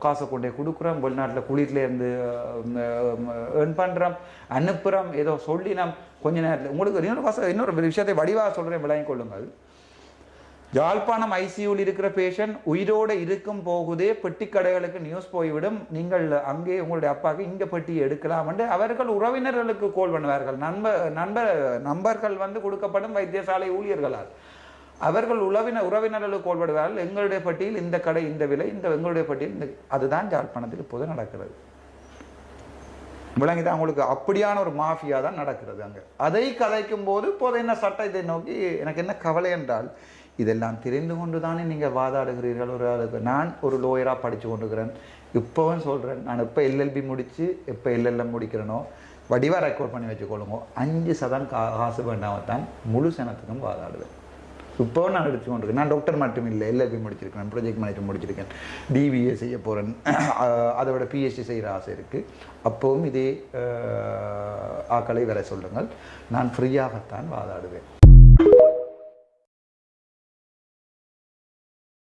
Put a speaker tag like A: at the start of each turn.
A: காசை கொண்டே கொடுக்குறோம், வெளிநாட்டில் குளிர்லேருந்து ஏர்ன் பண்ணுறோம், அனுப்புகிறோம், ஏதோ சொல்லி நாம் கொஞ்ச நேரத்தில் உங்களுக்கு இன்னொரு விஷயத்தை வடிவாக சொல்கிறேன், விளங்கிக் கொள்ளுங்கள். யாழ்ப்பாணம் ஐசியூவில் இருக்கிற பேஷண்ட் உயிரோடு இருக்கும் போகுதே பெட்டி கடைகளுக்கு நியூஸ் போய்விடும், நீங்கள் அங்கே உங்களுடைய அப்பாவுக்கு இங்கே பெட்டி எடுக்கலாம் என்று அவர்கள் உறவினர்களுக்கு கோல் பண்ணுவார்கள். நம்பர்கள் கொடுக்கப்படும் வைத்தியசாலை ஊழியர்களால் அவர்கள் உறவினர்களுக்கு கோல் பண்ணுவார்கள். எங்களுடைய பட்டியல் இந்த கடை இந்த விலை, எங்களுடைய பட்டியல் இந்த. அதுதான் யாழ்ப்பாணத்தில் இப்போது நடக்கிறது. விளங்கிதான் உங்களுக்கு. அப்படியான ஒரு மாஃபியா தான் நடக்கிறது அங்கே. அதை கதைக்கும் போது இப்போது என்ன சட்டத்தை நோக்கி எனக்கு என்ன கவலை என்றால், இதெல்லாம் தெரிந்து கொண்டு தானே நீங்கள் வாதாடுகிறீர்கள். ஒரு ஆளுக்கு நான் ஒரு லோயராக படித்து கொண்டுக்கிறேன், இப்போவும் சொல்கிறேன், நான் எப்போ எல்எல்பி முடித்து எப்போ எல்எல்எம் முடிக்கிறேனோ வடிவாக ரெக்கார்ட் பண்ணி வச்சுக்கொள்ளுங்க. 5% காசு வேண்டாமல் தான் முழு சனத்துக்கும் வாதாடுவேன். இப்போவும் நான் எடுத்து கொண்டிருக்கேன். நான் டாக்டர் மட்டும் இல்லை, எல்எல்பி முடிச்சிருக்கேன், ப்ராஜெக்ட் மேனேஜர் முடிச்சிருக்கேன், டிபிஏ செய்ய போகிறேன், அதை விட பிஹெச்டி செய்கிற ஆசை இருக்குது. அப்போவும் இதே ஆக்களை வர சொல்லுங்கள், நான் ஃப்ரீயாகத்தான் வாதாடுவேன்.